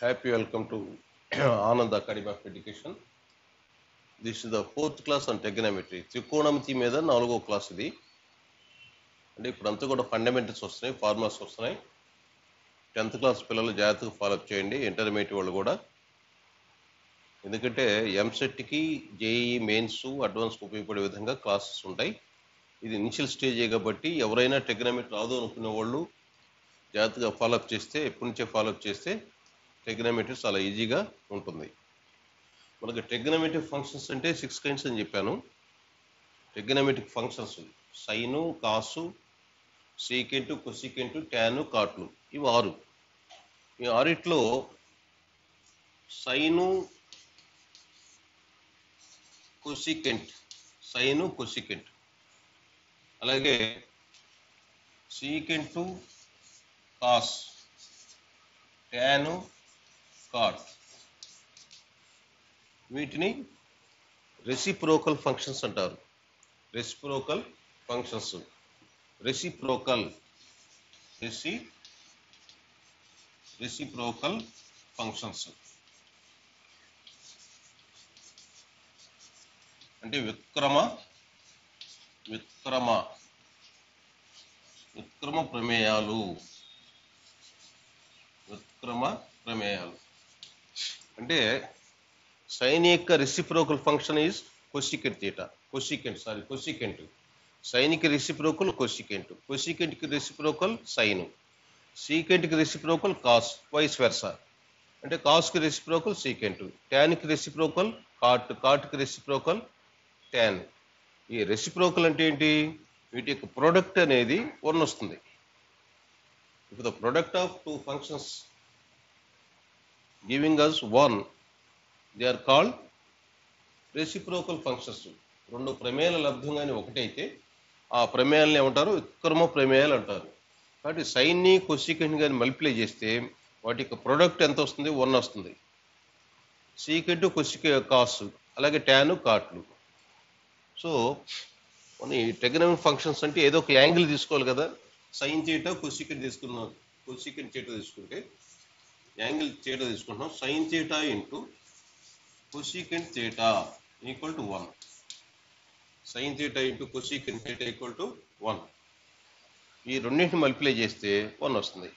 Happy welcome to Anand Academy of Education. This is the 4th class on trigonometry. త్రికోణమితి మీద 4వ class ఇది. అంటే ఇప్పుడంతా కూడా ఫండమెంటల్స్ వస్తున్నాయి, ఫార్ములాస్ వస్తున్నాయి. 10th క్లాస్ పిల్లలు జాగ్రత్తగా ఫాలోఅప్ చేయండి, ఇంటర్మీడియట్ వాళ్ళు కూడా. ఎందుకంటే ఎంసెట్కి జేఈ మెయిన్స్ అడ్వాన్స్కి ఉపయోగపడే విధంగా క్లాసెస్ ఉంటాయి. ఇది ఇనిషియల్ స్టేజే కాబట్టి ఎవరైనా ట్రిగనోమెట్రీ రాదు అనుకునే వాళ్ళు జాగ్రత్తగా ఫాలోఅప్ చేస్తే, ఎప్పటి నుంచే ఫాలోఅప్ చేస్తే ట్రిగనోమెట్రీ చాలా ఈజీగా ఉంటుంది. మనకి ట్రిగనోమెట్రిక్ ఫంక్షన్స్ అంటే 6 కైండ్స్ అని చెప్పాను. Trigonometric functions sine, cos, secant, cosecant, tan, కాట్లు, ఇవి 6. ఈ 6లో సైను, కొసీకెంట్, అలాగే సీకెంటు, కాస్, ట్యాను, కాట్, వీటిని రెసిప్రోకల్ ఫంక్షన్స్ అంటారు. రెసిప్రోకల్ ఫంక్షన్స్ అంటే విక్రమ ప్రమేయాలు. అంటే సైన్ యొక్క రెసిప్రోకల్ ఫంక్షన్ ఈజ్ కొసీకెంట్. సైన్కి రెసిప్రోకల్ కొసీకెంట్కి రెసిప్రోకల్ సైను, సీకెంట్కి రెసిప్రోకల్ కాస్, వైస్ వెర్సా. అంటే కాస్కి రెసిప్రోకల్ సీకెంట్, ట్యాన్కి రెసిప్రోకల్ కాట్కి రెసిప్రోకల్ ట్యాన్. ఈ రెసిప్రోకల్ అంటే ఏంటి? వీటి యొక్క ప్రోడక్ట్ అనేది 1 వస్తుంది. If the product of 2 functions giving us 1, they are called reciprocal functions. 2 ప్రమేయాల లబ్ధంగానే ఒకటైతే ఆ ప్రమేయాలను ఏమంటారు? విక్రమ ప్రమేయాలు అంటారు. కాబట్టి సైన్ని కొసీకెంట్ కానీ మల్టిప్లై చేస్తే వాటి యొక్క ప్రొడక్ట్ ఎంత వస్తుంది? 1 వస్తుంది. సీకెంట్, కాసు, అలాగే ట్యాను, కాట్లు. సో మన ఈ ట్రిగనోమెట్రిక్ ఫంక్షన్స్ అంటే ఏదో ఒక యాంగిల్ తీసుకోవాలి కదా. సైన్ థీటా కొసీకెంట్ తీసుకున్నాం, కొసీకెంట్ థీటా తీసుకుంటే యాంగిల్ థీటా తీసుకుంటున్నాం. Sign theta into cosecant theta equal to 1. Sine theta into cosecant theta equal to 1. ఈ రెండింటిని మల్టిప్లై చేస్తే 1 వస్తుంది.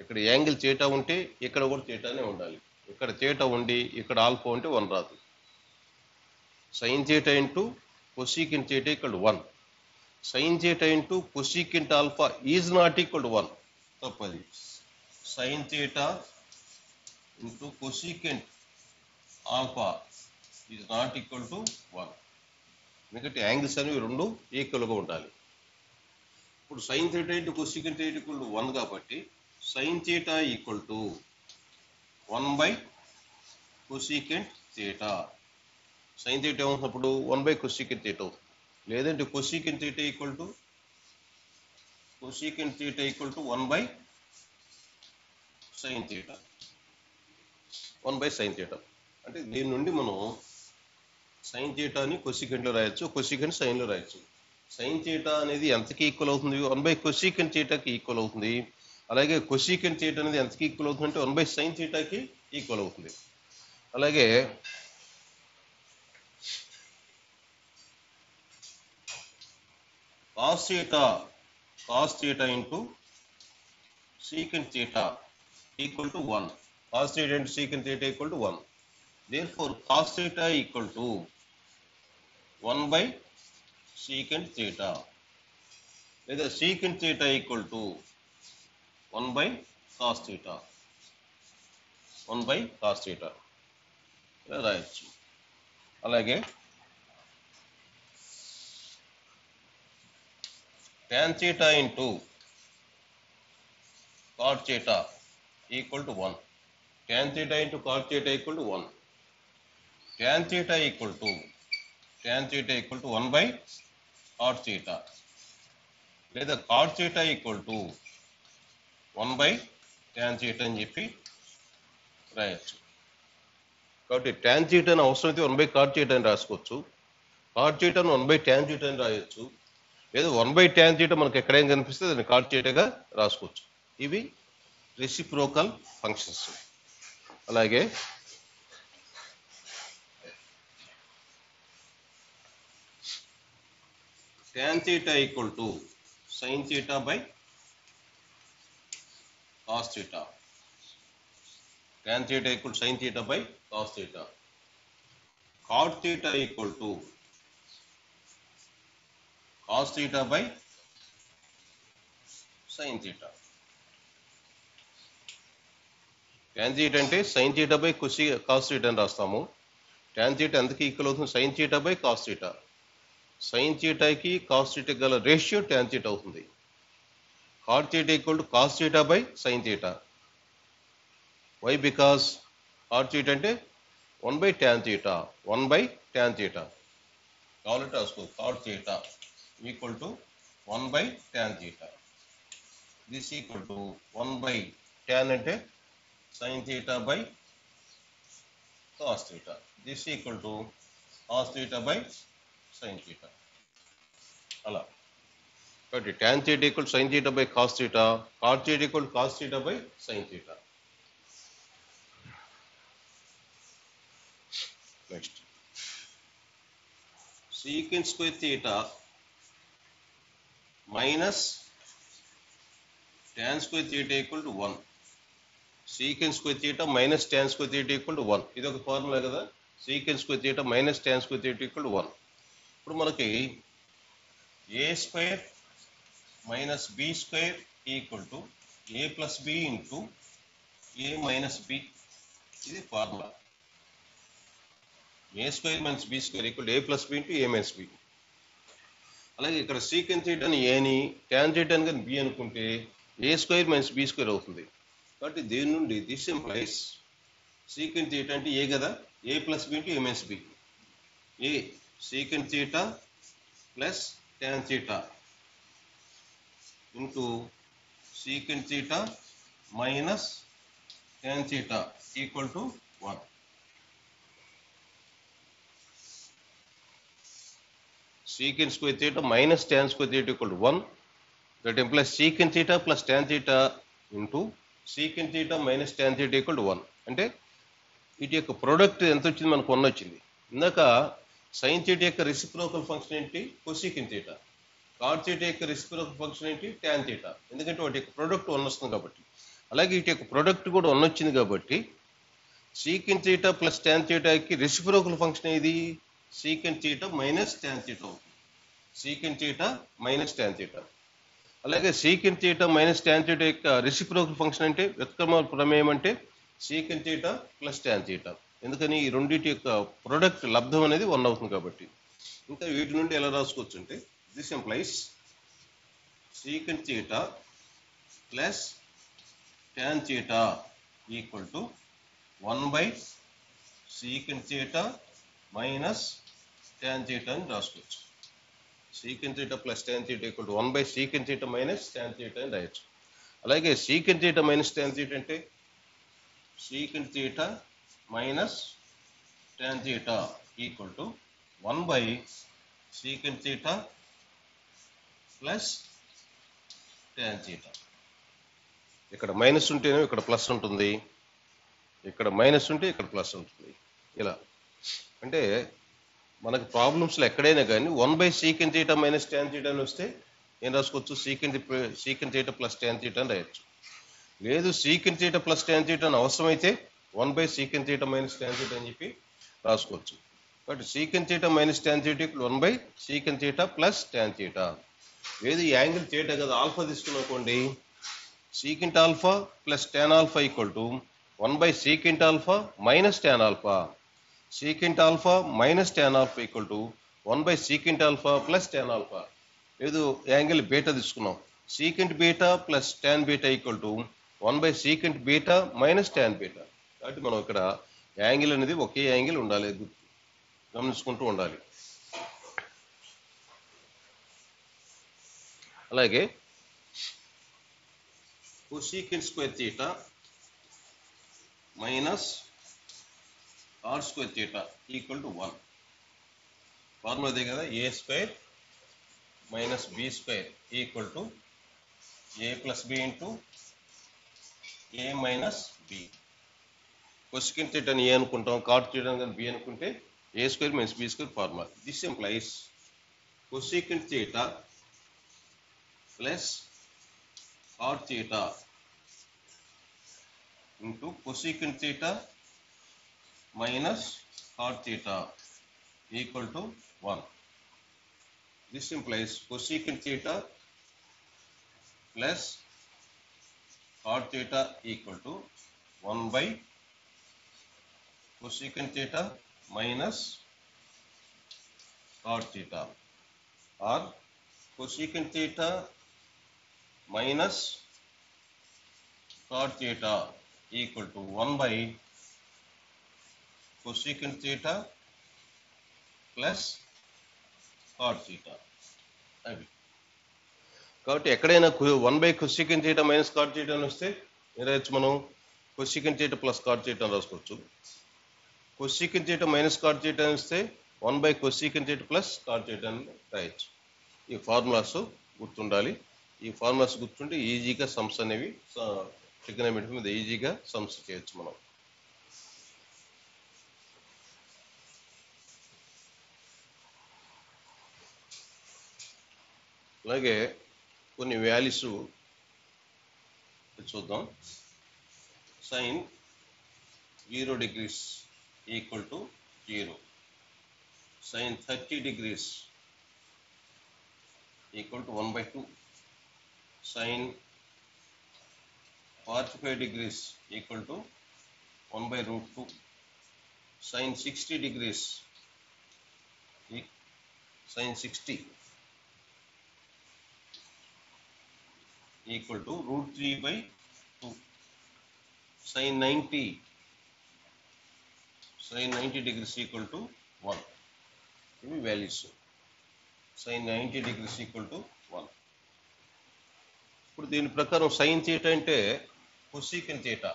ఇక్కడ యాంగిల్ థీటా ఉంటే ఇక్కడ కూడా థీటానే ఉండాలి. ఇక్కడ థీటా ఉండి ఇక్కడ ఆల్ఫా ఉంటే 1 రాదు. Sine theta into cosecant theta equal to 1. Sine theta into cosecant alpha is not equal to 1. తప్పది. Sine theta into cosecant alpha is not equal to 1. ఎందుకంటే యాంగిల్స్ అనేవి 2 ఈక్వల్గా ఉండాలి. ఇప్పుడు sine theta into cosecant theta equal to 1 కాబట్టి sine theta equal to 1 cosecant theta. Sine theta ఏమవుతున్నప్పుడు 1 cosecant theta అవుతుంది. లేదంటే cosecant theta equal to 1 sine theta. 1 sine theta అంటే దీని నుండి మనం సైన్ థీటాని కొసీకెంట్లో రాయొచ్చు, కొసీకెంట్ సైన్లో రాయొచ్చు. సైన్ థీటా అనేది ఎంతకి ఈక్వల్ అవుతుంది? 1 కొసీకెంట్ థీటాకి ఈక్వల్ అవుతుంది. అలాగే కొసీకెంట్ థీటా అనేది ఎంతకి ఈక్వల్ అవుతుంది అంటే 1 సైన్ థీటాకి ఈక్వల్ అవుతుంది. అలాగే cos theta into secant theta equal to 1. Cos theta into secant theta equal to 1. therefore cos theta equal to 1 secant theta, లేదా secant theta equal to 1 cos theta. ఇలా రాయొచ్చు. అలాగే tan theta into cot theta equal to 1. tan theta into cot theta equal to 1. tan theta equal to 1 cot theta, లేదా cot theta equal to 1 tan theta అని చెప్పి రాయొచ్చు. కాబట్టి tan theta అని అవసరమైతే 1 cot theta అని రాసుకోవచ్చు. cot theta 1 tan theta అని రాయొచ్చు. లేదా 1/tan θ మనకు ఎక్కడేం కనిపిస్తే దాన్ని cot θ గా రాసుకోవచ్చు. ఇవి రెసిప్రోకల్ ఫంక్షన్స్. అలాగే tan theta equal to sin theta by cos theta. Tan theta equal to sin theta by cos theta. Cot theta equal to cos theta by sin theta. Tan theta అంటే sin theta by cos theta అని రాస్తాము. Tan theta ఎందుకు equal అవుతుంది? sin theta by cos theta. sin theta కి cos theta గల ratio tan theta అవుతుంది. cot theta equal to cos theta by sin theta. Why? Because cot theta అంటే 1 by tan theta. 1 by tan theta. కావాలంటే రాసుకో. cot theta equal to 1 by tan theta. This equal to 1 by tan అంటే sin theta by cos theta. This equal to cos theta by sin theta. అలా కాబట్టి tan theta equal to sin theta by cos theta, cot theta equal to cos theta by sin theta. Next, secant square theta minus tan square theta equal to 1. Secant square theta minus tan square theta equal to 1. ఇది ఒక formula కదా. secant square theta minus tan square theta equal to 1. ఇప్పుడు మనకి a square minus b square equal to a plus b into a minus b. ఇది formula. a square minus b square equal to a plus b into a minus b. అలాగే ఇక్కడ secant theta ని a ని tan theta ని b అనుకుంటే a square minus b square అవుతుంది. కాబట్టి దీని నుండి దిస్ ఇంప్లైస్ secant theta అంటే a కదా, a plus b into a minus b. a secant theta plus tan theta into secant theta minus tan theta equal to 1. Secant square theta minus tan square theta equal to 1. That implies secant theta plus tan theta into secant theta minus tan theta equal to 1. అంటే వీటి యొక్క product ఎంత వచ్చింది? మనకు 1 వచ్చింది. ఇందాక sin theta యొక్క reciprocal function ఏంటి? cosecant theta. cot theta యొక్క రెసిప్రోకల్ ఫంక్షన్ ఏంటి? tan theta. ఎందుకంటే వాటి యొక్క ప్రోడక్ట్ 1 వస్తుంది కాబట్టి. అలాగే వీటి యొక్క ప్రోడక్ట్ కూడా 1 వచ్చింది కాబట్టి secant theta plus tan theta కి రెసిప్రోకల్ ఫంక్షన్ ఏది? secant theta minus tan theta అవుతుంది. secant theta minus tan theta. అలాగే secant theta minus tan theta యొక్క రెసిప్రోకల్ ఫంక్షన్ అంటే వ్యుత్క్రమ ప్రమేయం అంటే secant theta plus tan theta. ఎందుకని ఈ రెండింటి యొక్క ప్రొడక్ట్ లబ్ధం అనేది 1 అవుతుంది కాబట్టి. ఇంకా వీటి నుండి ఎలా రాసుకోవచ్చు అంటే this implies secant theta plus tan theta equal to 1 by secant theta minus tan theta అని రాసుకోవచ్చు. secant theta plus tan theta equal to 1 by secant theta minus tan theta అని రాయొచ్చు. అలాగే secant theta minus tan theta అంటే secant theta minus tan theta equal to 1 by secant theta plus tan theta. ఇక్కడ minus ఉంటేనే ఇక్కడ plus ఉంటుంది, ఇక్కడ minus ఉంటే ఇక్కడ ప్లస్ ఉంటుంది. ఇలా అంటే మనకి ప్రాబ్లమ్స్లో ఎక్కడైనా కానీ 1 by secant theta minus tan theta అని వస్తే ఏం రాసుకోవచ్చు? secant theta plus tan theta అని రాయొచ్చు. లేదు secant theta plus tan theta అని అవసరమైతే 1 by secant theta minus tan theta అని చెప్పి రాసుకోవచ్చు. But secant theta minus tan theta equal 1 by secant theta plus tan theta. లేదు ఈ యాంగిల్ theta కదా, alpha తీసుకున్నాకోండి, secant alpha plus tan alpha equal to 1 by secant alpha minus tan alpha. secant alpha minus tan alpha equal to 1 by secant alpha plus tan alpha. లేదు angle beta తీసుకున్నాం, secant beta plus tan beta equal to 1 by secant beta minus tan beta. కాబట్టి మనం ఇక్కడ angle అనేది ఒకే angle ఉండాలి, గమనించుకుంటూ ఉండాలి. అలాగే cosecant square theta minus cot square theta equal to 1. Formula అదే కదా, a square minus b square equal to a plus b into a minus b. Cosecant థీటాని ఏ అనుకుంటాం, కాట్ థీటాని కానీ బి అనుకుంటే A square minus B square formula. This implies cosecant theta plus cot theta into cosecant theta minus cot theta equal to 1. This implies cosecant theta plus cot theta equal to 1 by cosecant theta minus cot theta, or cosecant theta minus cot theta equal to 1 by cosecant theta plus cot theta. అవి కాబట్టి ఎక్కడైనా 1 by cosecant theta minus cot theta అని వస్తే రాయొచ్చు మనం cosecant theta plus cot theta అని రాసుకోవచ్చు. cosecant theta minus cot theta అని వస్తే 1 by cosecant theta plus cot theta అని రాయొచ్చు. ఈ ఫార్ములాస్ గుర్తుండాలి. ఈ ఫార్ములాస్ గుర్తుంటే ఈజీగా సమ్స్ అనేవి ట్రిగనోమెట్రీ మీద ఈజీగా సమ్స్ చేయొచ్చు మనం. అలాగే కొన్ని వాల్యూస్ చూద్దాం. Sine 0 degrees equal to 0, sine 30 degrees equal to 1/2, sine 45 degrees equal to 1/√2, sine 60 degrees sine 60 equal to √3/2, sin 90 degrees equal to 1. ఇవి values. sin 90 degrees equal to 1. ఇప్పుడు దీని ప్రకారం sin థీటా అంటే cosecant థీటా.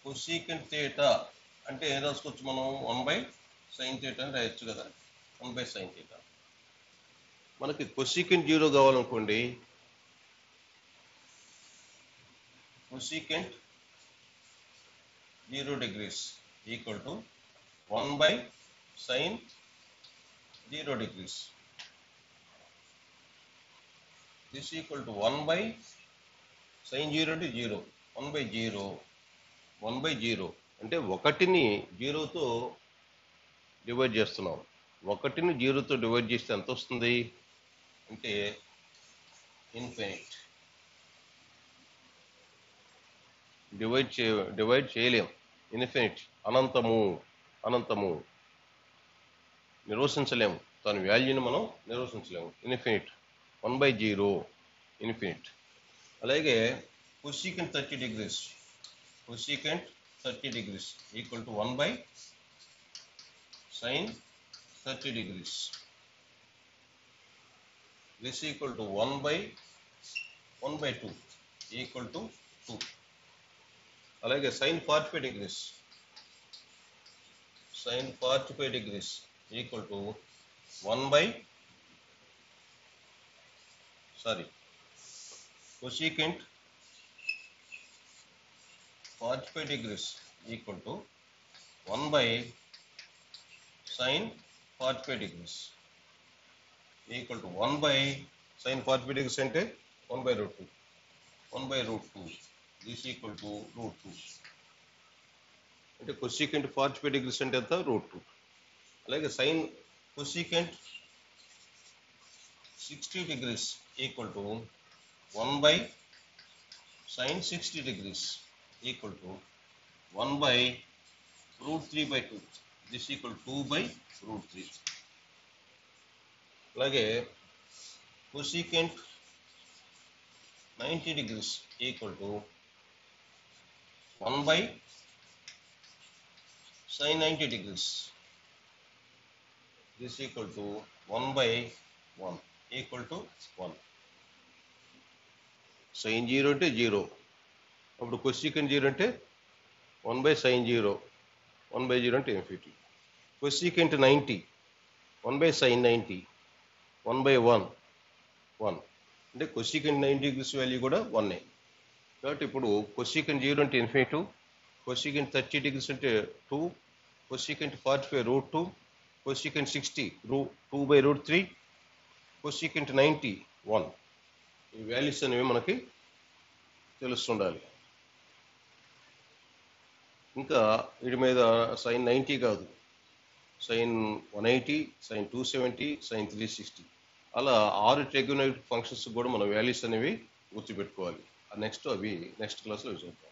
cosecant థీటా అంటే ఏం రాసుకోవచ్చు మనం, 1/sin theta అని రాయొచ్చు కదా, 1/sin థీటా. మనకి cosecant 0 కావాలనుకోండి, cosecant 0 degrees equal to 1/sin 0 degrees. This equal to 1/sin 0 to 0, 1/0, 1/0 అంటే 1ని 0తో డివైడ్ చేస్తున్నాం. 1ని 0తో డివైడ్ చేస్తే ఎంత వస్తుంది అంటే ఇన్ఫినిట్. డివైడ్ చేయలేం. ఇన్ఫినిట్, అనంతము నిర్వచించలేము. దాని వాల్యూని మనం నిర్వచించలేము. Infinite, 1/0 infinite. అలాగే cosecant 30 degrees, cosecant 30 degrees equal to 1/sin 30 degrees. This equal to 1/2 equal to 2. అలాగే sin 45 degrees, sin 45 degrees equal to cosecant 45 degrees equal to 1/sin 45 degrees equal to 1/sin 45 degrees అంటే 1/√2, 1/√2. This equal to √2. అంటే cosecant 45 degrees అంటే ఎంత, √2. అలాగే sin cosecant 60 degrees equal to 1/sin 60 degrees equal to 1/√3/2. This equal to 2/√3. అలాగే cosecant 90 degrees equal to 1/sin 90 degrees. This equal to 1/1 equal to 1. sin 0 అంటే 0. అప్పుడు cosecant 0 అంటే 1/sin 0, 1/0 అంటే infinity. cosecant 90, 1/sin 90, 1/1, 1 అంటే cosecant 90 degrees value కూడా 1. కాబట్టి ఇప్పుడు cosecant 0 అంటే ఇన్ఫినిటీ, కొసీకెంట్ 30 degrees అంటే 2, కొసీకెంట్ 45 √2, కొసీకెంట్ 60 2/√3, కొసీకెంట్ 90 1. ఈ వాల్యూస్ అనేవి మనకి తెలుస్తుండాలి. ఇంకా వీటి మీద sin 90 కాదు, sin 180, sin 270, sin 360 అలా 6 ట్రిగ్నోమెట్రిక్ ఫంక్షన్స్ కూడా మనం వాల్యూస్ అనేవి గుర్తుపెట్టుకోవాలి. నెక్స్ట్ క్లాస్లో చూద్దాం.